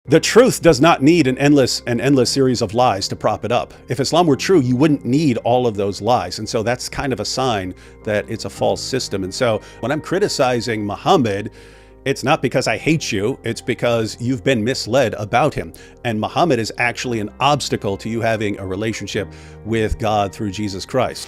The truth does not need an endless series of lies to prop it up. If Islam were true, you wouldn't need all of those lies. And so that's kind of a sign that it's a false system. And so when I'm criticizing Muhammad, it's not because I hate you, it's because you've been misled about him. And Muhammad is actually an obstacle to you having a relationship with God through Jesus Christ.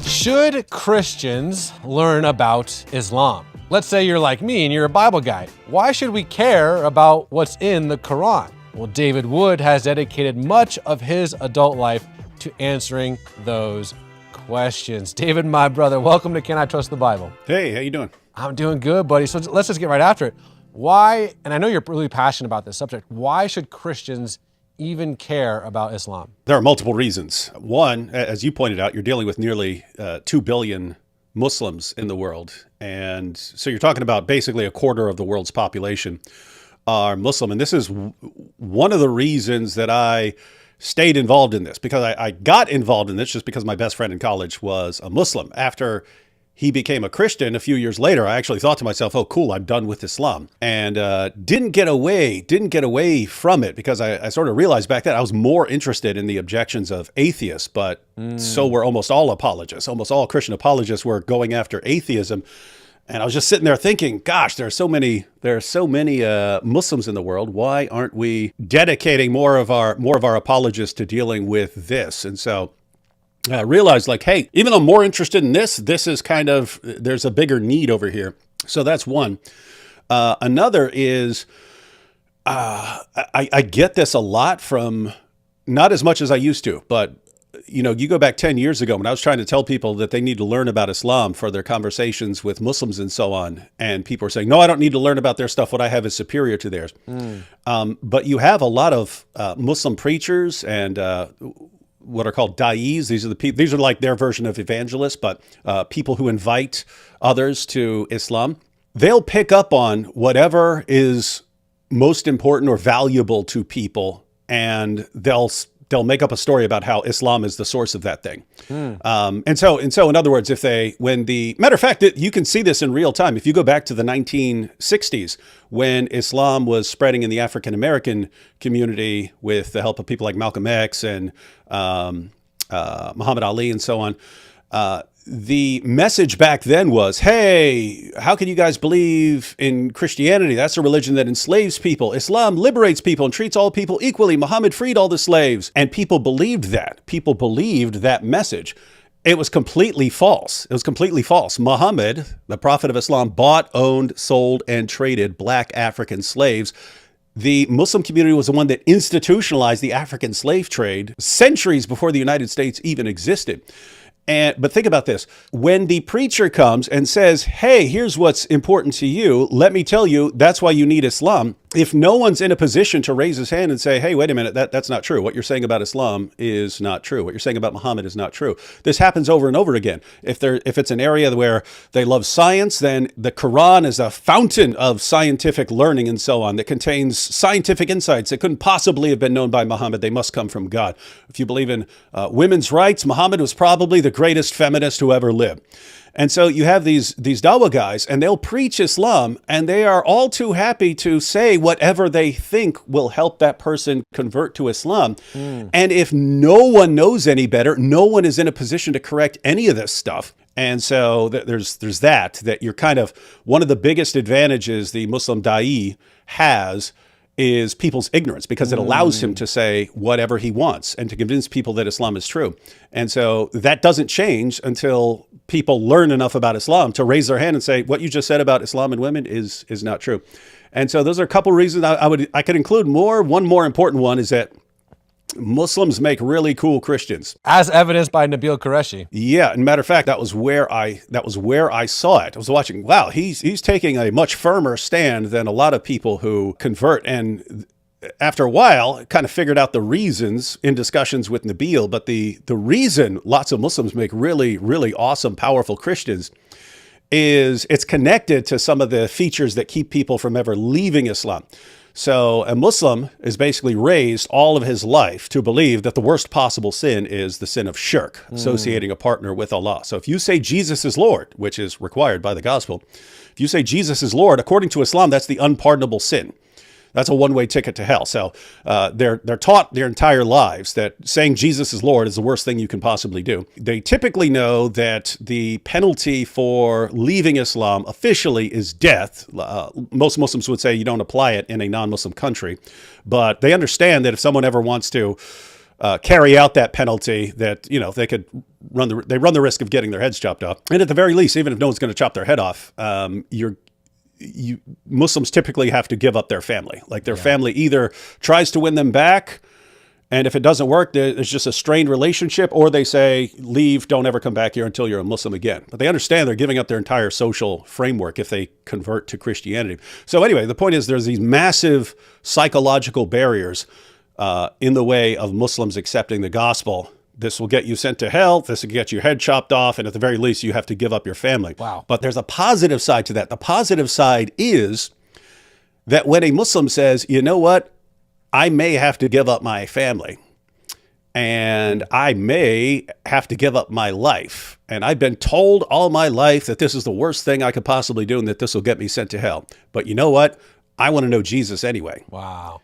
Should Christians learn about Islam? Let's say you're like me and you're a Bible guy. Why should we care about what's in the Quran? Well, David Wood has dedicated much of his adult life to answering those questions. David, my brother, welcome to Can I Trust the Bible? Hey, how you doing? I'm doing good, buddy. So let's just get right after it. Why, and I know you're really passionate about this subject, why should Christians even care about Islam? There are multiple reasons. One, as you pointed out, you're dealing with nearly 2 billion Muslims in the world. And so you're talking about basically a quarter of the world's population are Muslim. And this is one of the reasons that I stayed involved in this, because I got involved in this just because my best friend in college was a Muslim. After he became a Christian a few years later, I actually thought to myself, oh, cool, I'm done with Islam. And didn't get away from it, because I sort of realized back then I was more interested in the objections of atheists, but so were almost all apologists. Almost all Christian apologists were going after atheism. And I was just sitting there thinking, gosh, there are so many Muslims in the world. Why aren't we dedicating more of our apologists to dealing with this? And so I realized, like, hey, even though I'm more interested in this is kind of, there's a bigger need over here. So that's one. Another is, I get this a lot from, not as much as I used to, but you go back 10 years ago when I was trying to tell people that they need to learn about Islam for their conversations with Muslims and so on. And people are saying, no, I don't need to learn about their stuff. What I have is superior to theirs. But you have a lot of Muslim preachers and what are called da'is. These are the people, these are like their version of evangelists, but people who invite others to Islam. They'll pick up on whatever is most important or valuable to people, and they'll make up a story about how Islam is the source of that thing. And so in other words, matter of fact, you can see this in real time. If you go back to the 1960s, when Islam was spreading in the African American community with the help of people like Malcolm X and Muhammad Ali and so on, the message back then was, hey, how can you guys believe in Christianity? That's a religion that enslaves people. Islam liberates people and treats all people equally. Muhammad freed all the slaves. And people believed that. People believed that message. It was completely false. It was completely false. Muhammad, the prophet of Islam, bought, owned, sold, and traded black African slaves. The Muslim community was the one that institutionalized the African slave trade centuries before the United States even existed. But think about this. When the preacher comes and says, hey, here's what's important to you, let me tell you, that's why you need Islam. If no one's in a position to raise his hand and say, hey, wait a minute, that's not true. What you're saying about Islam is not true. What you're saying about Muhammad is not true. This happens over and over again. If it's an area where they love science, then the Quran is a fountain of scientific learning and so on that contains scientific insights that couldn't possibly have been known by Muhammad. They must come from God. If you believe in women's rights, Muhammad was probably the greatest feminist who ever lived. And so you have these dawah guys, and they'll preach Islam, and they are all too happy to say whatever they think will help that person convert to Islam. And if no one knows any better, no one is in a position to correct any of this stuff. And so there's that you're kind of, one of the biggest advantages the Muslim da'i has is people's ignorance, because it allows him to say whatever he wants and to convince people that Islam is true. And so that doesn't change until people learn enough about Islam to raise their hand and say, what you just said about Islam and women is not true. And so those are a couple reasons I could include more. One more important one is that Muslims make really cool Christians, as evidenced by Nabil Qureshi. Yeah, and matter of fact, that was where I saw it. I was watching. Wow, he's taking a much firmer stand than a lot of people who convert. And after a while, I kind of figured out the reasons in discussions with Nabil. But the reason lots of Muslims make really, really awesome, powerful Christians is it's connected to some of the features that keep people from ever leaving Islam. So a Muslim is basically raised all of his life to believe that the worst possible sin is the sin of shirk, associating a partner with Allah. So if you say Jesus is Lord, which is required by the gospel, if you say Jesus is Lord, according to Islam, that's the unpardonable sin. That's a one-way ticket to hell. So they're taught their entire lives that saying Jesus is Lord is the worst thing you can possibly do. They typically know that the penalty for leaving Islam officially is death. Most Muslims would say you don't apply it in a non-Muslim country, but they understand that if someone ever wants to carry out that penalty, that they could run the risk of getting their heads chopped off. And at the very least, even if no one's going to chop their head off, Muslims typically have to give up their family. Like their family either tries to win them back, and if it doesn't work, there's just a strained relationship, or they say, leave, don't ever come back here until you're a Muslim again. But they understand they're giving up their entire social framework if they convert to Christianity. So anyway, the point is there's these massive psychological barriers in the way of Muslims accepting the gospel. This will get you sent to hell. This will get your head chopped off. And at the very least, you have to give up your family. Wow. But there's a positive side to that. The positive side is that when a Muslim says, you know what, I may have to give up my family and I may have to give up my life. And I've been told all my life that this is the worst thing I could possibly do and that this will get me sent to hell. But you know what? I want to know Jesus anyway. Wow.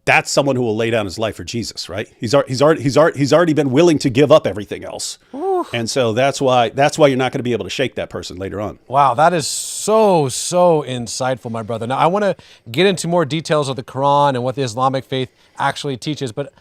That's someone who will lay down his life for Jesus, right? He's already been willing to give up everything else. Ooh. And so that's why you're not going to be able to shake that person later on. Wow, that is so insightful, my brother. Now, I want to get into more details of the Quran and what the Islamic faith actually teaches, but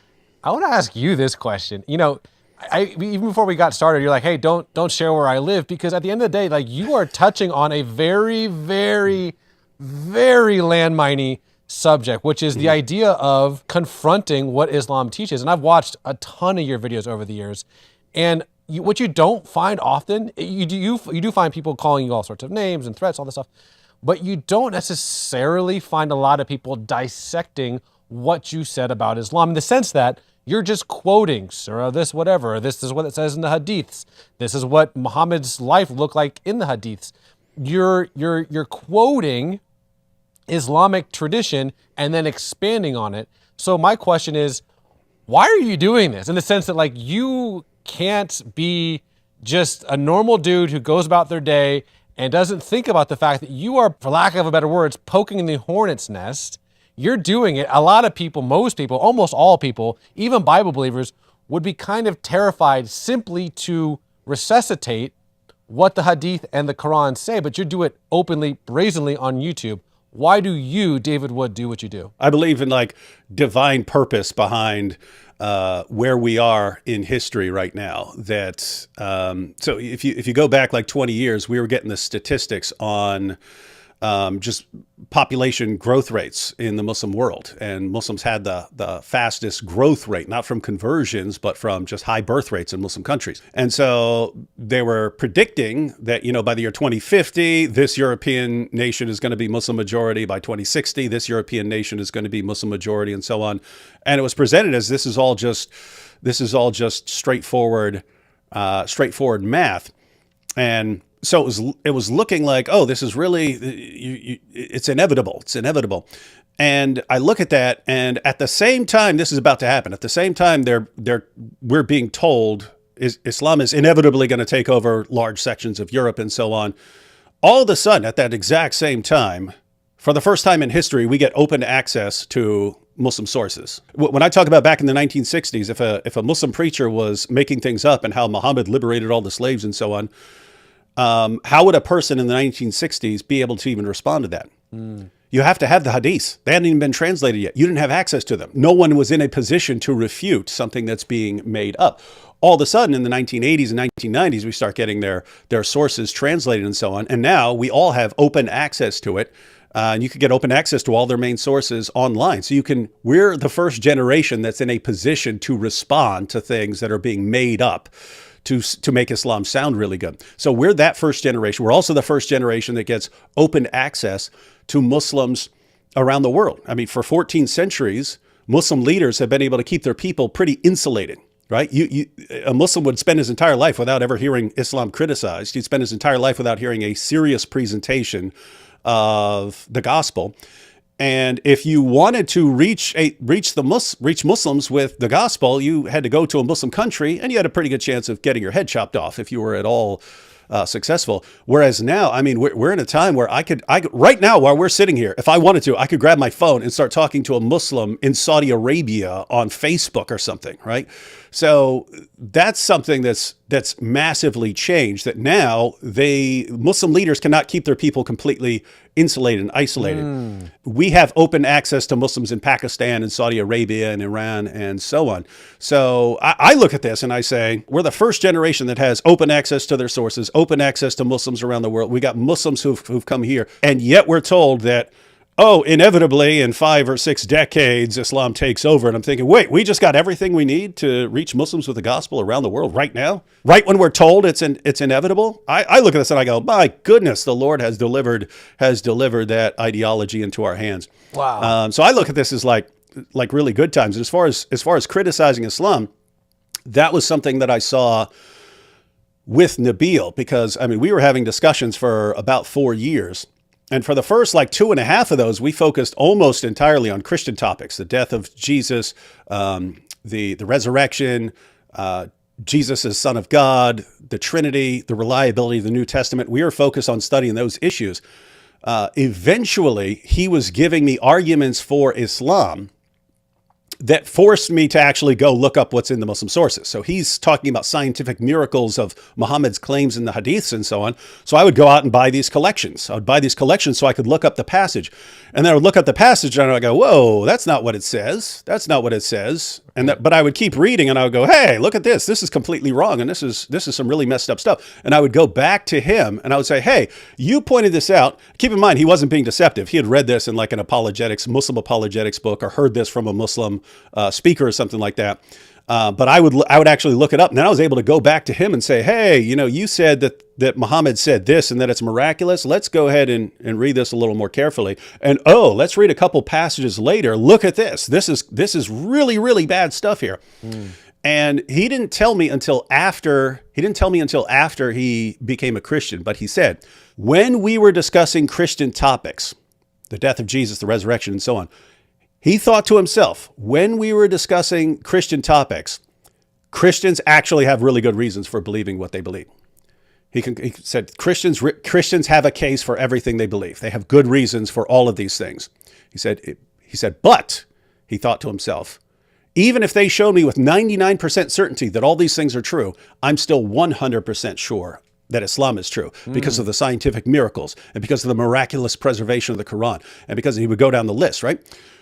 I want to ask you this question. Even before we got started, you're like, hey, don't share where I live, because at the end of the day, like, you are touching on a very, very, very landminey subject, which is the idea of confronting what Islam teaches. And I've watched a ton of your videos over the years, and what you don't find often, you do find people calling you all sorts of names and threats, all this stuff, but you don't necessarily find a lot of people dissecting what you said about Islam, in the sense that you're just quoting surah this, whatever, this is what it says in the hadiths, this is what Muhammad's life looked like in the hadiths. You're quoting Islamic tradition and then expanding on it. So my question is, why are you doing this? In the sense that, like, you can't be just a normal dude who goes about their day and doesn't think about the fact that you are, for lack of a better words, poking in the hornet's nest. You're doing it. A lot of people, most people, almost all people, even Bible believers, would be kind of terrified simply to resuscitate what the hadith and the Quran say, but you do it openly, brazenly on YouTube. Why do you, David Wood, do what you do? I believe in like divine purpose behind where we are in history right now. That so if you go back like 20 years, we were getting the statistics on just population growth rates in the Muslim world, and Muslims had the fastest growth rate, not from conversions, but from just high birth rates in Muslim countries. And so they were predicting that, by the year 2050, this European nation is going to be Muslim majority. By 2060, this European nation is going to be Muslim majority, and so on. And it was presented as this is all just straightforward math. And so it was looking like, oh, this is really, it's inevitable. It's inevitable. And I look at that, and at the same time this is about to happen, at the same time we're being told Islam is inevitably going to take over large sections of Europe and so on. All of a sudden, at that exact same time, for the first time in history, we get open access to Muslim sources. When I talk about back in the 1960s, if a Muslim preacher was making things up and how Muhammad liberated all the slaves and so on, how would a person in the 1960s be able to even respond to that? You have to have the hadiths. They hadn't even been translated yet. You didn't have access to them. No one was in a position to refute something that's being made up. All of a sudden, in the 1980s and 1990s, we start getting their sources translated and so on. And now we all have open access to it. And you can get open access to all their main sources online. So we're the first generation that's in a position to respond to things that are being made up to make Islam sound really good. So we're that first generation. We're also the first generation that gets open access to Muslims around the world. I mean, for 14 centuries, Muslim leaders have been able to keep their people pretty insulated, right? A Muslim would spend his entire life without ever hearing Islam criticized. He'd spend his entire life without hearing a serious presentation of the gospel. And if you wanted to reach Muslims with the gospel, you had to go to a Muslim country, and you had a pretty good chance of getting your head chopped off if you were at all successful. Whereas now, I mean, we're in a time where I could right now, while we're sitting here, if I wanted to, I could grab my phone and start talking to a Muslim in Saudi Arabia on Facebook or something, right? So that's something that's massively changed, that now Muslim leaders cannot keep their people completely insulated and isolated. We have open access to Muslims in Pakistan and Saudi Arabia and Iran and so on. So I look at this and I say, we're the first generation that has open access to their sources, open access to Muslims around the world. We got Muslims who've come here, and yet we're told that, oh, inevitably in 5 or 6 decades, Islam takes over. And I'm thinking, wait, we just got everything we need to reach Muslims with the gospel around the world right now? Right when we're told it's inevitable? I look at this and I go, my goodness, the Lord has delivered that ideology into our hands. Wow. So I look at this as like really good times. And as far as criticizing Islam, that was something that I saw with Nabil, because I mean, we were having discussions for about 4 years. And for the first 2.5 of those, we focused almost entirely on Christian topics: the death of Jesus, the resurrection, Jesus as Son of God, the Trinity, the reliability of the New Testament. We were focused on studying those issues. Eventually, he was giving me arguments for Islam that forced me to actually go look up what's in the Muslim sources. So he's talking about scientific miracles of Muhammad's claims in the hadiths and so on. So I would go out and buy these collections. I would buy these collections so I could look up the passage. And then I would look up the passage and I would go, whoa, that's not what it says. That's not what it says. But I would keep reading and I would go, hey, look at this. This is completely wrong. And this is some really messed up stuff. And I would go back to him and I would say, hey, you pointed this out. Keep in mind, he wasn't being deceptive. He had read this in an Muslim apologetics book, or heard this from a Muslim speaker or something like that. But I would actually look it up, and then I was able to go back to him and say, hey, you said that Muhammad said this and that it's miraculous. Let's go ahead and read this a little more carefully. And let's read a couple passages later. Look at this. This is really, really bad stuff here. And he didn't tell me until after he became a Christian. But he said, when we were discussing Christian topics, the death of Jesus, the resurrection, and so on, he thought to himself, when we were discussing Christian topics, Christians actually have really good reasons for believing what they believe. He said Christians have a case for everything they believe. They have good reasons for all of these things. He said, but he thought to himself, even if they show me with 99% certainty that all these things are true, I'm still 100% sure that Islam is true because of the scientific miracles and because of the miraculous preservation of the Quran, and because he would go down the list, right?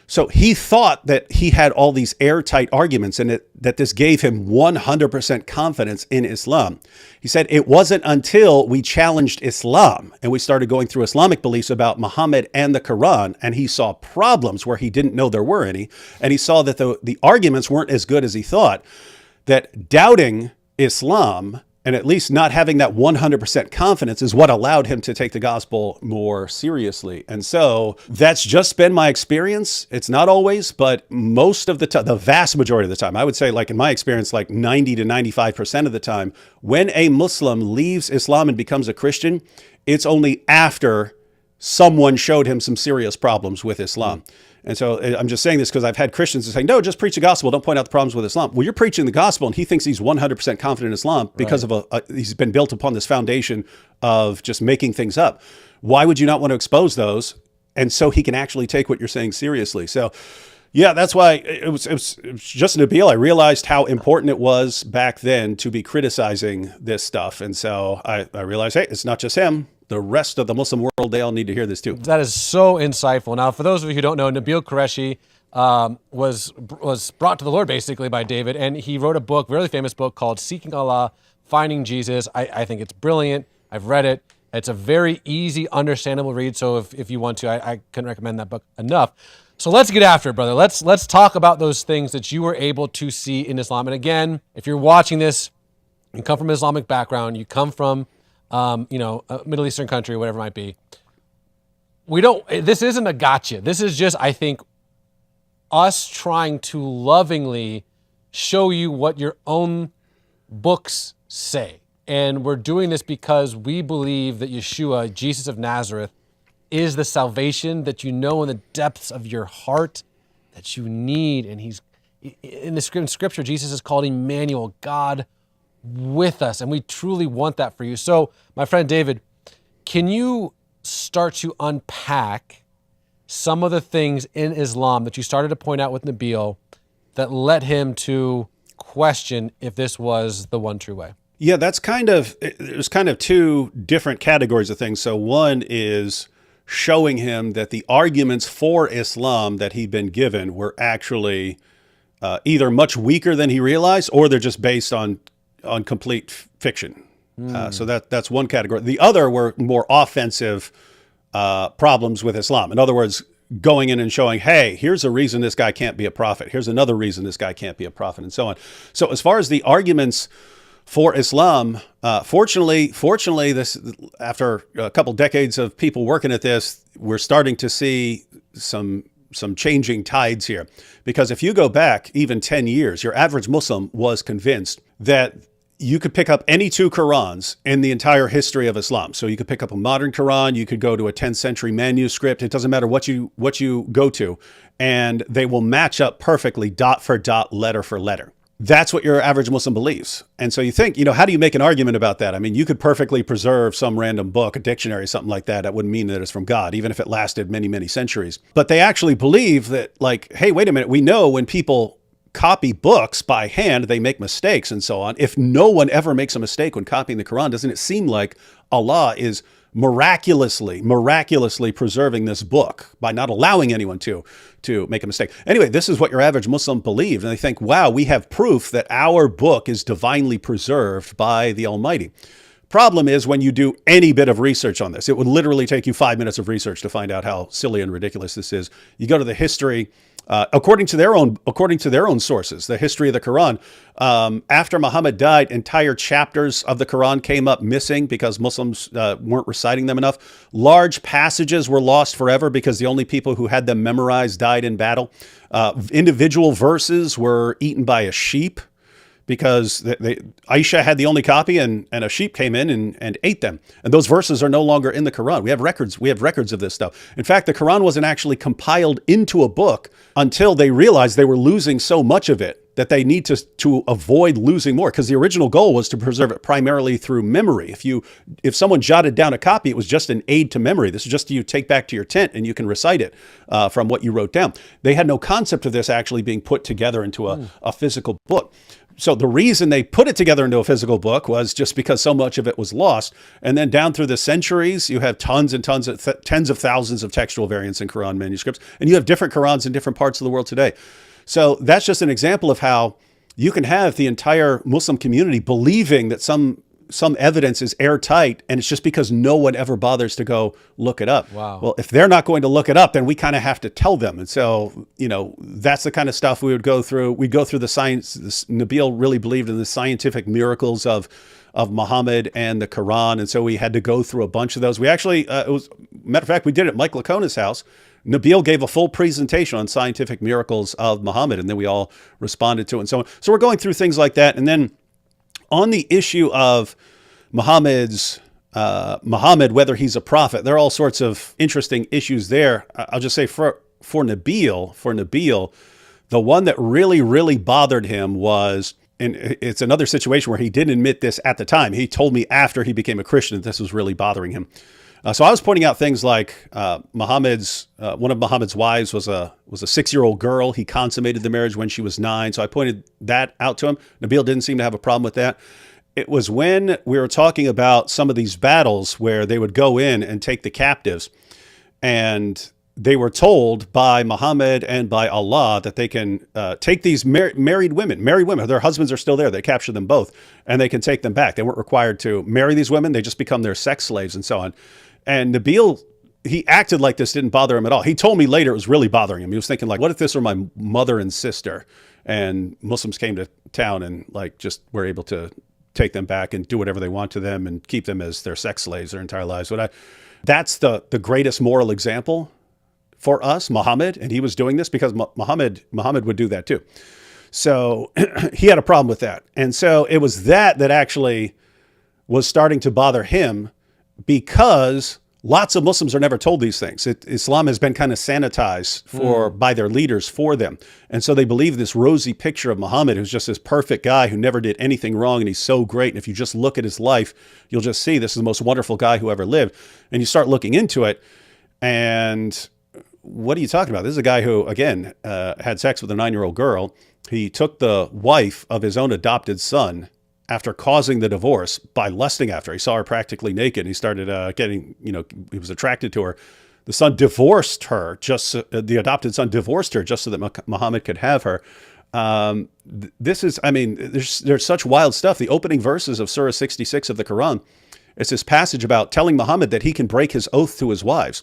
So he thought that he had all these airtight arguments and that this gave him 100% confidence in Islam. He said it wasn't until we challenged Islam and we started going through Islamic beliefs about Muhammad and the Quran, and he saw problems where he didn't know there were any, and he saw that the arguments weren't as good as he thought, that doubting Islam and at least not having that 100% confidence is what allowed him to take the gospel more seriously. And so that's just been my experience. It's not always, but most of the time, the vast majority of the time, I would say in my experience, 90 to 95% of the time, when a Muslim leaves Islam and becomes a Christian, it's only after someone showed him some serious problems with Islam. And so I'm just saying this because I've had Christians saying, no, just preach the gospel. Don't point out the problems with Islam. Well, you're preaching the gospel and he thinks he's 100% confident in Islam because he's been built upon this foundation of just making things up. Why would you not want to expose those? And so he can actually take what you're saying seriously. So yeah, that's why it was just Nabil. I realized how important it was back then to be criticizing this stuff. And so I realized, hey, it's not just him. The rest of the Muslim world, they all need to hear this too. That is so insightful. Now, for those of you who don't know, Nabil Qureshi was brought to the Lord basically by David, and he wrote a book, really famous book called Seeking Allah, Finding Jesus. I think it's brilliant. I've read it. It's a very easy, understandable read. So if you want to, I couldn't recommend that book enough. So let's get after it, brother. Let's talk about those things that you were able to see in Islam. And again, if you're watching this, you come from an Islamic background, you come from a Middle Eastern country, whatever it might be. This isn't a gotcha. This is just, I think, us trying to lovingly show you what your own books say. And we're doing this because we believe that Yeshua, Jesus of Nazareth, is the salvation that you know in the depths of your heart that you need. And he's in the scripture, Jesus is called Emmanuel, God with us. And we truly want that for you. So my friend David, can you start to unpack some of the things in Islam that you started to point out with Nabil that led him to question if this was the one true way? Yeah, there's kind of two different categories of things. So one is showing him that the arguments for Islam that he'd been given were actually either much weaker than he realized, or they're just based on complete fiction. So that's one category. The other were more offensive problems with Islam. In other words, going in and showing, hey, here's a reason this guy can't be a prophet. Here's another reason this guy can't be a prophet, and so on. So as far as the arguments for Islam, fortunately, this after a couple decades of people working at this, we're starting to see some changing tides here. Because if you go back even 10 years, your average Muslim was convinced that you could pick up any two Qurans in the entire history of Islam. So you could pick up a modern Quran, you could go to a 10th century manuscript. It doesn't matter what you go to, and they will match up perfectly, dot for dot, letter for letter. That's what your average Muslim believes. And so you think, how do you make an argument about that? I mean, you could perfectly preserve some random book, a dictionary, something like that. That wouldn't mean that it's from God, even if it lasted many, many centuries. But they actually believe that, like, hey, wait a minute, we know when people copy books by hand, they make mistakes and so on. If no one ever makes a mistake when copying the Quran, doesn't it seem like Allah is miraculously preserving this book by not allowing anyone to make a mistake? Anyway, this is what your average Muslim believed. And they think, wow, we have proof that our book is divinely preserved by the Almighty. Problem is, when you do any bit of research on this, it would literally take you 5 minutes of research to find out how silly and ridiculous this is. You go to the history, according to their own sources, the history of the Quran. After Muhammad died, entire chapters of the Quran came up missing because Muslims weren't reciting them enough. Large passages were lost forever because the only people who had them memorized died in battle. Individual verses were eaten by a sheep, because Aisha had the only copy, and a sheep came in and ate them. And those verses are no longer in the Quran. We have records of this stuff. In fact, the Quran wasn't actually compiled into a book until they realized they were losing so much of it that they need to avoid losing more, because the original goal was to preserve it primarily through memory. If someone jotted down a copy, it was just an aid to memory. This is just you take back to your tent and you can recite it from what you wrote down. They had no concept of this actually being put together into a physical book. So the reason they put it together into a physical book was just because so much of it was lost. And then down through the centuries, you have tons and tons of tens of thousands of textual variants in Quran manuscripts, and you have different Qurans in different parts of the world today. So that's just an example of how you can have the entire Muslim community believing that some evidence is airtight, and it's just because no one ever bothers to go look it up. Wow. Well, if they're not going to look it up, then we kind of have to tell them. And so, that's the kind of stuff we would go through. We'd go through the science. Nabil really believed in the scientific miracles of Muhammad and the Quran. And so we had to go through a bunch of those. We actually, matter of fact, we did it at Mike Lacona's house. Nabil gave a full presentation on scientific miracles of Muhammad, and then we all responded to it and so on. So we're going through things like that. And then on the issue of Muhammad, whether he's a prophet, there are all sorts of interesting issues there. I'll just say for Nabil, the one that really, really bothered him was, and it's another situation where he didn't admit this at the time. He told me after he became a Christian that this was really bothering him. So I was pointing out things like one of Muhammad's wives was a 6-year-old girl. He consummated the marriage when she was 9. So I pointed that out to him. Nabil didn't seem to have a problem with that. It was when we were talking about some of these battles where they would go in and take the captives, and they were told by Muhammad and by Allah that they can take these married women. Their husbands are still there. They capture them both, and they can take them back. They weren't required to marry these women. They just become their sex slaves and so on. And Nabil, he acted like this didn't bother him at all. He told me later it was really bothering him. He was thinking, like, what if this were my mother and sister, and Muslims came to town and just were able to take them back and do whatever they want to them and keep them as their sex slaves their entire lives. That's the greatest moral example for us, Muhammad, and he was doing this because Muhammad would do that too. So he had a problem with that. And so it was that actually was starting to bother him, because Lots of Muslims are never told these things. Islam has been kind of sanitized by their leaders for them. And so they believe this rosy picture of Muhammad, who's just this perfect guy who never did anything wrong, and he's so great. And if you just look at his life, you'll just see this is the most wonderful guy who ever lived. And you start looking into it, and what are you talking about? This is a guy who, again, had sex with a 9-year-old girl. He took the wife of his own adopted son after causing the divorce by lusting after her. He saw her practically naked. He started he was attracted to her. The son divorced her, the adopted son divorced her just so that Muhammad could have her. There's such wild stuff. The opening verses of Surah 66 of the Quran, it's this passage about telling Muhammad that he can break his oath to his wives.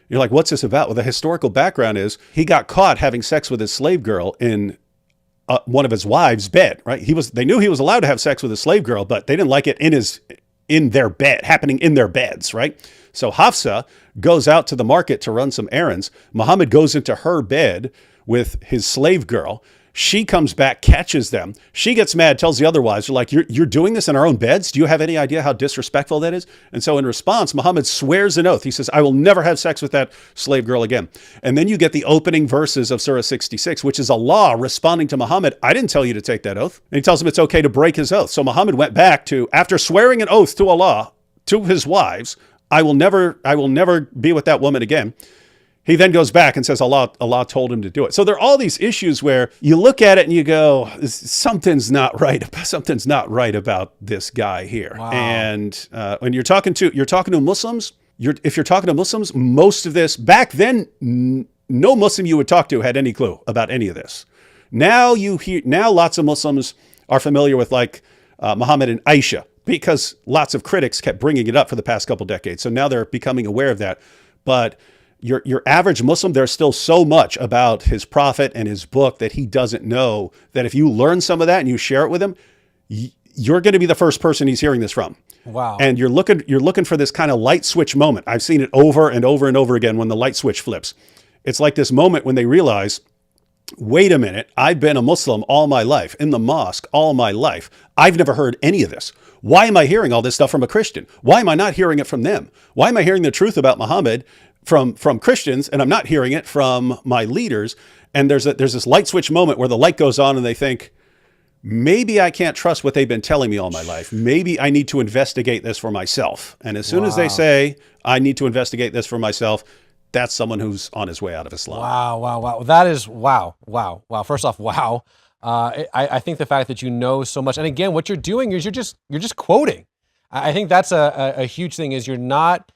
You're like, what's this about? Well, the historical background is he got caught having sex with his slave girl in one of his wives' bed, right? They knew he was allowed to have sex with a slave girl, but they didn't like it in their bed, happening in their beds, right? So Hafsa goes out to the market to run some errands. Muhammad goes into her bed with his slave girl. She comes back, catches them. She gets mad, tells the other wives, you're doing this in our own beds? Do you have any idea how disrespectful that is? And so in response, Muhammad swears an oath. He says, I will never have sex with that slave girl again. And then you get the opening verses of Surah 66, which is Allah responding to Muhammad, I didn't tell you to take that oath. And he tells him it's okay to break his oath. So Muhammad went back to, after swearing an oath to Allah, to his wives, I will never be with that woman again. He then goes back and says Allah told him to do it. So there are all these issues where you look at it and you go, something's not right. Something's not right about this guy here. Wow. And when you're talking to Muslims, if you're talking to Muslims, most of this back then, no Muslim you would talk to had any clue about any of this. Now lots of Muslims are familiar with Muhammad and Aisha because lots of critics kept bringing it up for the past couple decades. So now they're becoming aware of that. But your average Muslim, there's still so much about his prophet and his book that he doesn't know, that if you learn some of that and you share it with him, you're going to be the first person he's hearing this from. Wow. And you're looking for this kind of light switch moment. I've seen it over and over and over again when the light switch flips. It's like this moment when they realize, wait a minute, I've been a Muslim all my life, in the mosque all my life. I've never heard any of this. Why am I hearing all this stuff from a Christian? Why am I not hearing it from them? Why am I hearing the truth about Muhammad from Christians, and I'm not hearing it from my leaders? And there's this light switch moment where the light goes on and they think, maybe I can't trust what they've been telling me all my life. Maybe I need to investigate this for myself. And as soon as they say, I need to investigate this for myself, that's someone who's on his way out of Islam. Wow. That is wow. First off, wow. I think the fact that you know so much, and again, what you're doing is you're just quoting. I think that's a huge thing, is you're not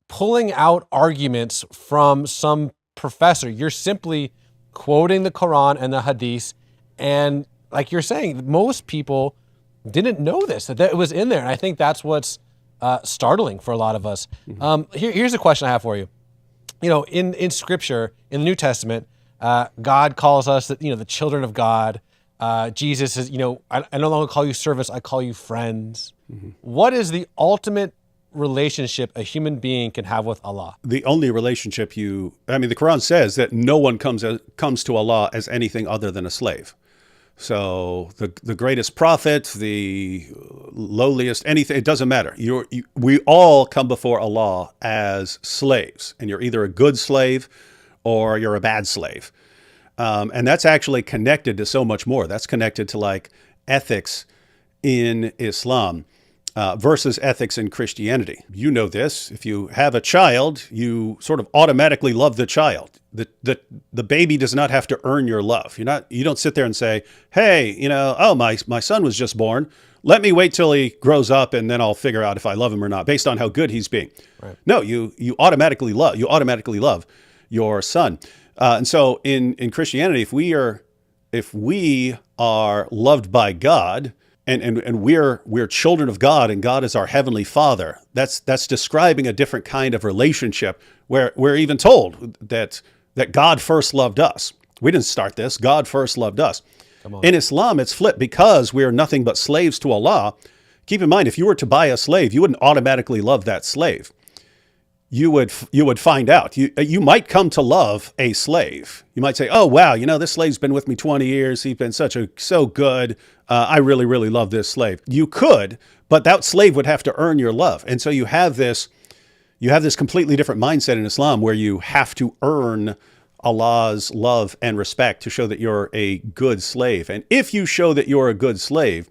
pulling out arguments from some professor. You're simply quoting the Quran and the Hadith. And like you're saying, most people didn't know this, that it was in there. And I think that's what's startling for a lot of us. Mm-hmm. Here's a question I have for you. In Scripture, in the New Testament, God calls us the children of God. Jesus is, I no longer call you servants, I call you friends. Mm-hmm. What is the ultimate relationship a human being can have with Allah? The only relationship the Quran says that no one comes to Allah as anything other than a slave. So the greatest prophet, the lowliest, anything, it doesn't matter. We all come before Allah as slaves, and you're either a good slave or you're a bad slave. And that's actually connected to so much more. That's connected to ethics in Islam versus ethics in Christianity. You know this. If you have a child, you sort of automatically love the child. The baby does not have to earn your love. You don't sit there and say, hey, my son was just born. Let me wait till he grows up and then I'll figure out if I love him or not based on how good he's being. Right. No, you automatically love your son. And so in Christianity, if we are loved by God, and we're children of God, and God is our heavenly Father, that's describing a different kind of relationship where we're even told that God first loved us. We didn't start this. God first loved us. In Islam, it's flipped because we're nothing but slaves to Allah. Keep in mind, if you were to buy a slave, you wouldn't automatically love that slave. You would find out. You might come to love a slave. You might say, oh, wow, this slave's been with me 20 years. He's been so good. I really, really love this slave. You could, but that slave would have to earn your love. And so you have this You have this completely different mindset in Islam where you have to earn Allah's love and respect to show that you're a good slave. And if you show that you're a good slave,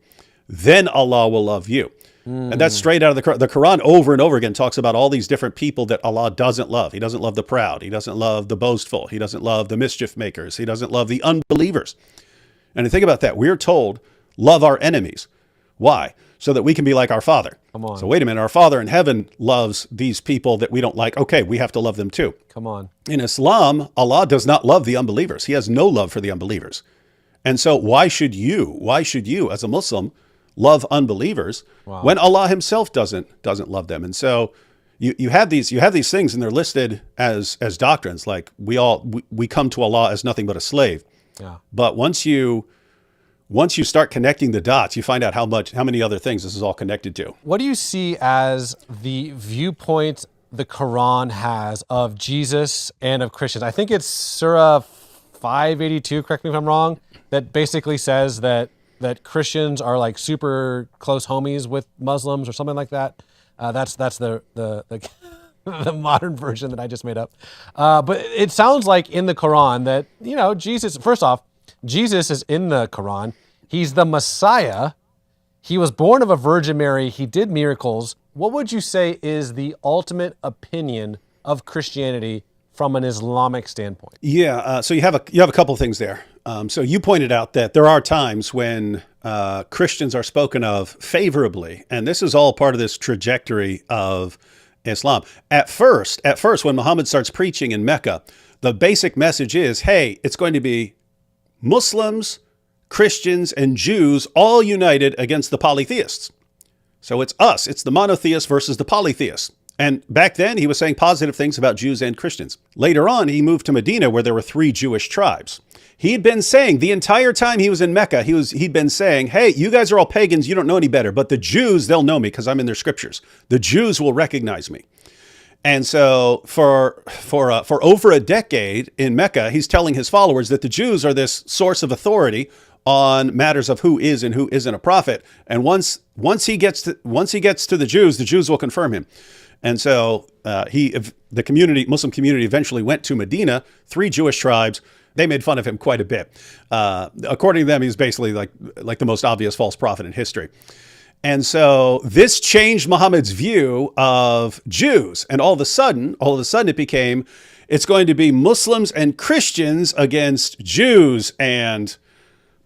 then Allah will love you. And that's straight out of the Quran. The Quran over and over again talks about all these different people that Allah doesn't love. He doesn't love the proud. He doesn't love the boastful. He doesn't love the mischief makers. He doesn't love the unbelievers. And think about that. We're told, love our enemies. Why? So that we can be like our Father. Come on. So wait a minute. Our Father in heaven loves these people that we don't like. Okay, we have to love them too. Come on. In Islam, Allah does not love the unbelievers. He has no love for the unbelievers. And so why should you as a Muslim love unbelievers when Allah himself doesn't love them? And so you have these things, and they're listed as doctrines, like we come to Allah as nothing but a slave. Yeah. But once you start connecting the dots, you find out how many other things this is all connected to. What do you see as the viewpoint the Quran has of Jesus and of Christians? I think it's Surah 582, correct me if I'm wrong, that basically says that Christians are like super close homies with Muslims or something like that. That's the the modern version that I just made up. But it sounds like in the Quran that, Jesus, first off, Jesus is in the Quran. He's the Messiah. He was born of a Virgin Mary. He did miracles. What would you say is the ultimate opinion of Christianity from an Islamic standpoint? Yeah, so you have a couple of things there. So you pointed out that there are times when Christians are spoken of favorably, and this is all part of this trajectory of Islam. At first, when Muhammad starts preaching in Mecca, the basic message is, hey, it's going to be Muslims, Christians, and Jews all united against the polytheists. So it's us. It's the monotheists versus the polytheists. And back then, he was saying positive things about Jews and Christians. Later on, he moved to Medina, where there were 3 Jewish tribes. He'd been saying the entire time he was in Mecca, he'd been saying, hey, you guys are all pagans. You don't know any better. But the Jews, they'll know me because I'm in their scriptures. The Jews will recognize me. And so for over a decade in Mecca, he's telling his followers that the Jews are this source of authority on matters of who is and who isn't a prophet. And once he gets to the Jews will confirm him. And so the Muslim community eventually went to Medina, 3 Jewish tribes. They made fun of him quite a bit. According to them, he's basically like the most obvious false prophet in history. And so this changed Muhammad's view of Jews. And all of a sudden it became, it's going to be Muslims and Christians against Jews and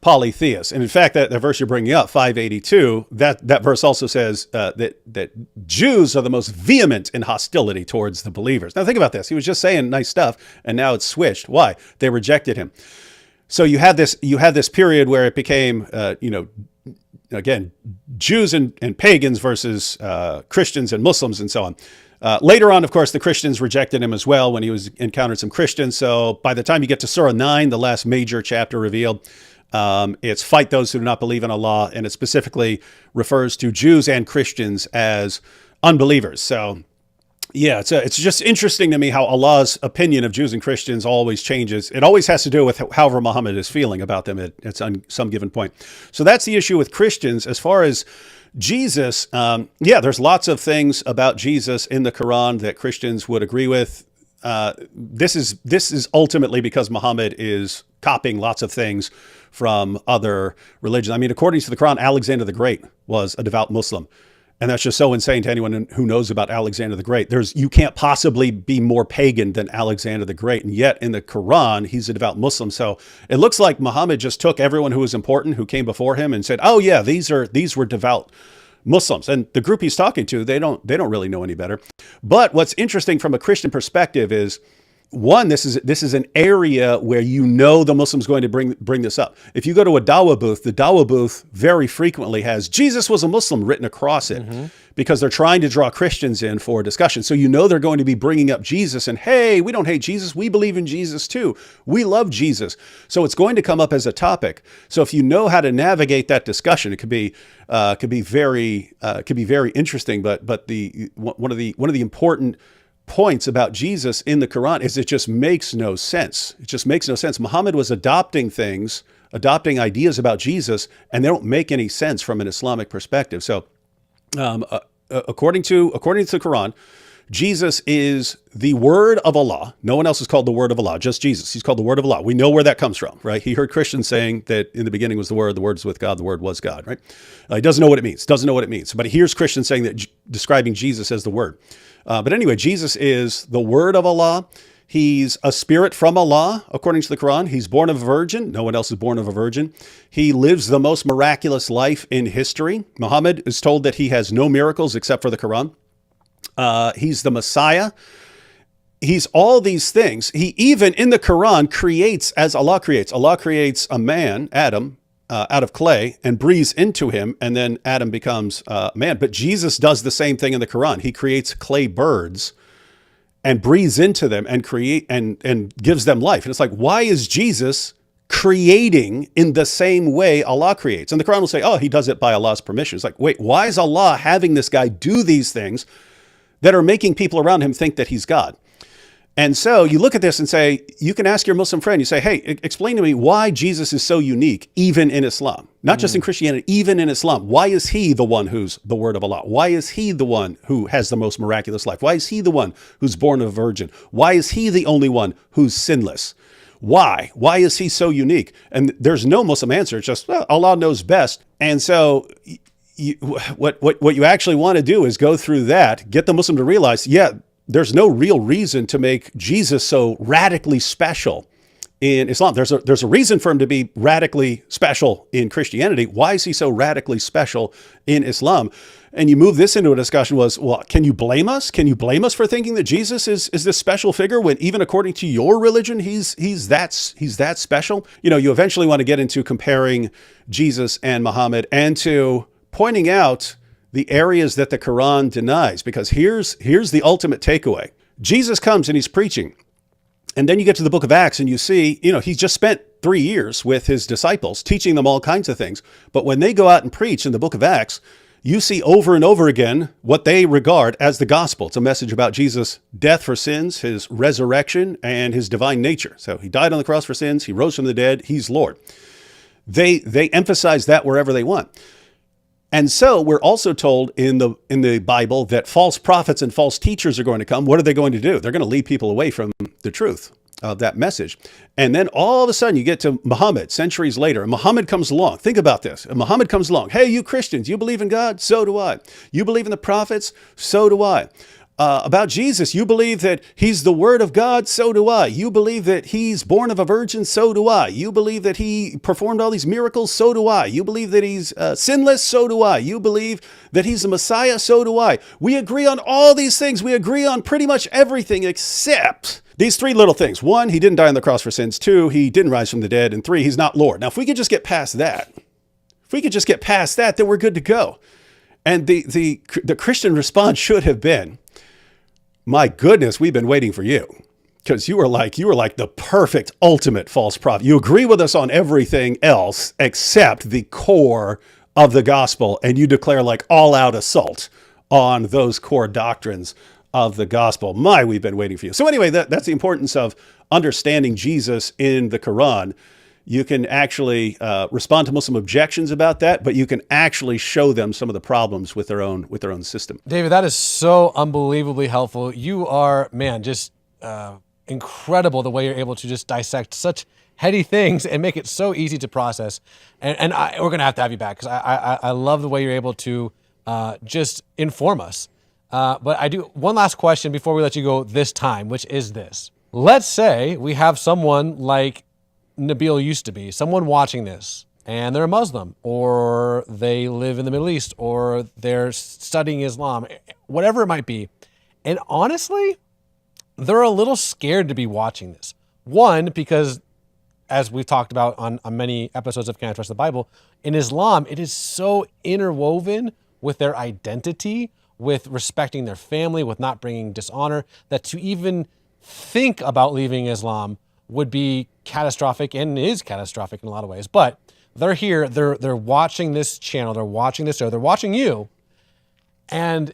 polytheists. And in fact, that verse you're bringing up, 582, that verse also says that Jews are the most vehement in hostility towards the believers. Now think about this. He was just saying nice stuff, and now it's switched. Why? They rejected him. So you had this period where it became, again, Jews and pagans versus Christians and Muslims and so on. Later on, of course, the Christians rejected him as well when he encountered some Christians. So by the time you get to Surah 9, the last major chapter revealed, it's fight those who do not believe in Allah, and it specifically refers to Jews and Christians as unbelievers. So yeah, it's just interesting to me how Allah's opinion of Jews and Christians always changes. It always has to do with however Muhammad is feeling about them at some given point. So that's the issue with Christians. As far as Jesus, there's lots of things about Jesus in the Quran that Christians would agree with. This is ultimately because Muhammad is copying lots of things from other religions. I mean, according to the Quran, Alexander the Great was a devout Muslim. And that's just so insane to anyone who knows about Alexander the Great. You can't possibly be more pagan than Alexander the Great. And yet in the Quran, he's a devout Muslim. So it looks like Muhammad just took everyone who was important who came before him and said, oh yeah, these were devout Muslims. And the group he's talking to, they don't really know any better. But what's interesting from a Christian perspective is, one, this is an area where the Muslim's going to bring this up. If you go to a dawah booth, the dawah booth very frequently has Jesus was a Muslim written across it, because they're trying to draw Christians in for a discussion. So they're going to be bringing up Jesus and, hey, we don't hate Jesus. We believe in Jesus too. We love Jesus. So it's going to come up as a topic. So if you know how to navigate that discussion, it could be very interesting. But one of the important points about Jesus in the Quran is it just makes no sense. It just makes no sense. Muhammad was adopting ideas about Jesus, and they don't make any sense from an Islamic perspective. So according to the Quran, Jesus is the word of Allah. No one else is called the word of Allah, just Jesus. He's called the word of Allah. We know where that comes from, right? He heard Christians saying that in the beginning was the word was with God, the word was God, right? He doesn't know what it means, but he hears Christians saying that, describing Jesus as the word. But anyway, Jesus is the word of Allah. He's a spirit from Allah, according to the Quran. He's born of a virgin. No one else is born of a virgin. He lives the most miraculous life in history. Muhammad is told that he has no miracles except for the Quran. He's the Messiah. He's all these things. He even in the Quran creates as Allah creates. Allah creates a man, Adam, out of clay and breathes into him, and then Adam becomes man. But Jesus does the same thing in the Quran. He creates clay birds and breathes into them and and gives them life. And it's like, why is Jesus creating in the same way Allah creates? And the Quran will say, oh, he does it by Allah's permission. It's like, wait, why is Allah having this guy do these things that are making people around him think that he's God? And so you look at this and say, you can ask your Muslim friend, you say, hey, explain to me why Jesus is so unique, even in Islam, not just in Christianity, even in Islam. Why is he the one who's the word of Allah? Why is he the one who has the most miraculous life? Why is he the one who's born of a virgin? Why is he the only one who's sinless? Why? Why is he so unique? And there's no Muslim answer. It's just, well, Allah knows best. And so what you actually want to do is go through that, get the Muslim to realize, yeah, there's no real reason to make Jesus so radically special in Islam. There's a reason for him to be radically special in Christianity. Why is he so radically special in Islam? And you move this into a discussion was, well, can you blame us? Can you blame us for thinking that Jesus is this special figure when even according to your religion, he's that special? You know, you eventually want to get into comparing Jesus and Muhammad and to pointing out the areas that the Quran denies, because here's the ultimate takeaway. Jesus comes and he's preaching. And then you get to the book of Acts and you see, he's just spent 3 years with his disciples, teaching them all kinds of things. But when they go out and preach in the book of Acts, you see over and over again what they regard as the gospel. It's a message about Jesus' death for sins, his resurrection, and his divine nature. So he died on the cross for sins. He rose from the dead. He's Lord. They emphasize that wherever they want. And so we're also told in the Bible that false prophets and false teachers are going to come. What are they going to do? They're going to lead people away from the truth of that message. And then all of a sudden you get to Muhammad centuries later, and Muhammad comes along. Think about this. And Muhammad comes along. Hey, you Christians, you believe in God? So do I. You believe in the prophets? So do I. About Jesus, you believe that he's the word of God? So do I. You believe that he's born of a virgin? So do I. You believe that he performed all these miracles? So do I. You believe that he's sinless? So do I. You believe that he's the Messiah? So do I. We agree on all these things. We agree on pretty much everything except these 3 little things. 1, he didn't die on the cross for sins. 2, he didn't rise from the dead. And 3, he's not Lord. Now, if we could just get past that, then we're good to go. And the Christian response should have been, my goodness, we've been waiting for you, because you were like the perfect ultimate false prophet. You agree with us on everything else except the core of the gospel, and you declare like all out assault on those core doctrines of the gospel. We've been waiting for you. So anyway, that's the importance of understanding Jesus in the Quran. You can actually respond to Muslim objections about that, but you can actually show them some of the problems with their own system. David, that is so unbelievably helpful. You are, just incredible the way you're able to just dissect such heady things and make it so easy to process. And we're going to have you back, because I love the way you're able to just inform us. But I do one last question before we let you go this time, which is this. Let's say we have someone like Nabil used to be, someone watching this, and they're a Muslim, or they live in the Middle East, or they're studying Islam, whatever it might be. And honestly, they're a little scared to be watching this. One, because as we've talked about on many episodes of Can I Trust the Bible, in Islam, it is so interwoven with their identity, with respecting their family, with not bringing dishonor, that to even think about leaving Islam would be catastrophic, and is catastrophic in a lot of ways. But they're here, they're watching this channel, they're watching this show, they're watching you, and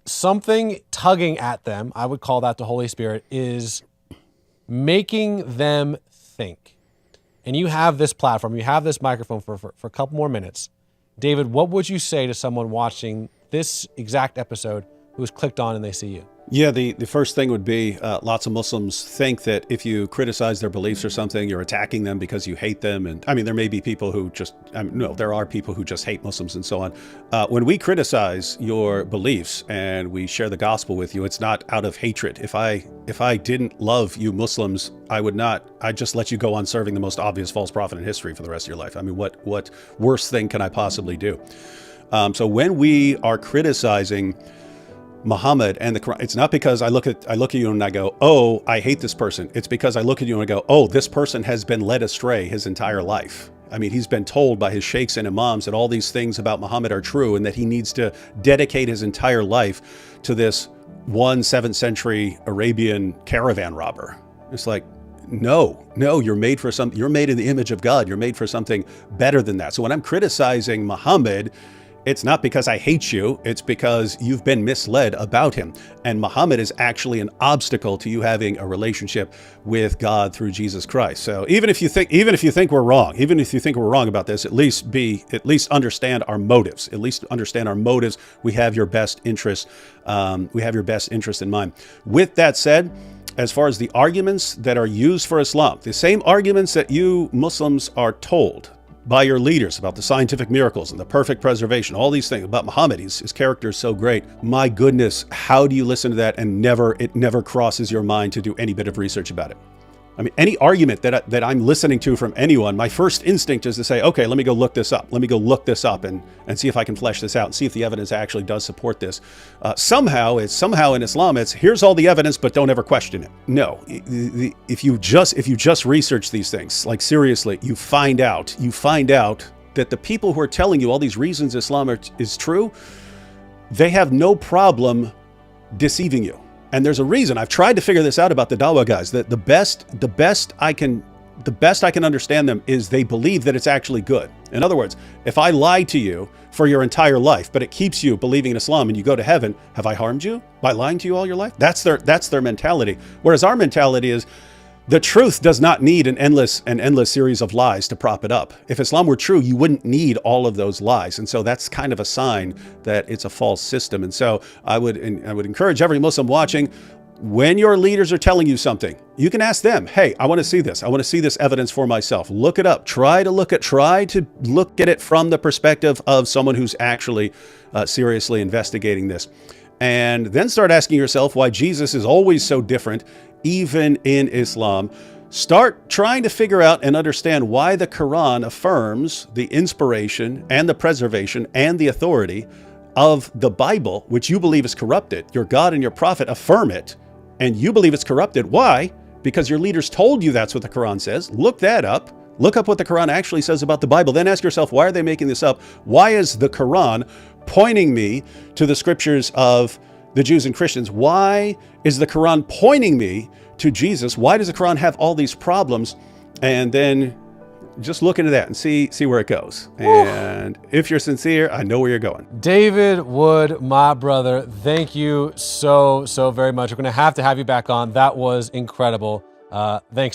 something tugging at them, I would call that the Holy Spirit, is making them think. And you have this platform, you have this microphone for a couple more minutes. David, what would you say to someone watching this exact episode who's clicked on and they see you? Yeah, the first thing would be lots of Muslims think that if you criticize their beliefs or something, you're attacking them because you hate them. And I mean, there may be people who just, no, there are people who just hate Muslims and so on. When we criticize your beliefs and we share the gospel with you, it's not out of hatred. If I didn't love you Muslims, I'd just let you go on serving the most obvious false prophet in history for the rest of your life. I mean, what worse thing can I possibly do? So when we are criticizing Muhammad and the Quran, it's not because I look at you and I go, oh, I hate this person. It's because I look at you and I go, oh, this person has been led astray his entire life. I mean, he's been told by his sheikhs and imams that all these things about Muhammad are true and that he needs to dedicate his entire life to this 7th century Arabian caravan robber. It's like, no, you're made for something. You're made in the image of God. You're made for something better than that. So when I'm criticizing Muhammad, it's not because I hate you, it's because you've been misled about him. And Muhammad is actually an obstacle to you having a relationship with God through Jesus Christ. So even if you think we're wrong, about this, at least understand our motives. We have your best interest. In mind. With that said, as far as the arguments that are used for Islam, the same arguments that you Muslims are told by your leaders about the scientific miracles and the perfect preservation, all these things about Muhammad, his character is so great. My goodness, how do you listen to that and it never crosses your mind to do any bit of research about it? I mean, any argument that I'm listening to from anyone, my first instinct is to say, okay, let me go look this up. Let me go look this up and see if I can flesh this out and see if the evidence actually does support this. Somehow in Islam, it's here's all the evidence, but don't ever question it. No, if you just research these things, like seriously, you find out that the people who are telling you all these reasons Islam is true, they have no problem deceiving you. And there's a reason. I've tried to figure this out about the Dawah guys. That the best I can understand them is they believe that it's actually good. In other words, if I lie to you for your entire life, but it keeps you believing in Islam and you go to heaven, have I harmed you by lying to you all your life? That's their mentality. Whereas our mentality is, the truth does not need an endless series of lies to prop it up. If Islam were true, you wouldn't need all of those lies. And so that's kind of a sign that it's a false system. And so I would encourage every Muslim watching, when your leaders are telling you something, you can ask them, hey, I want to see this. I want to see this evidence for myself. Look it up. Try to look at it from the perspective of someone who's actually seriously investigating this. And then start asking yourself why Jesus is always so different, even in Islam. Start trying to figure out and understand why the Quran affirms the inspiration and the preservation and the authority of the Bible, which you believe is corrupted. Your God and your prophet affirm it, and you believe it's corrupted. Why? Because your leaders told you that's what the Quran says. Look that up. Look up what the Quran actually says about the Bible. Then ask yourself, why are they making this up? Why is the Quran pointing me to the scriptures of the Jews and Christians? Why is the Quran pointing me to Jesus? Why does the Quran have all these problems? And then just look into that and see where it goes. And if you're sincere, I know where you're going. David Wood, my brother, thank you so very much. We're going to have you back on. That was incredible. Thanks.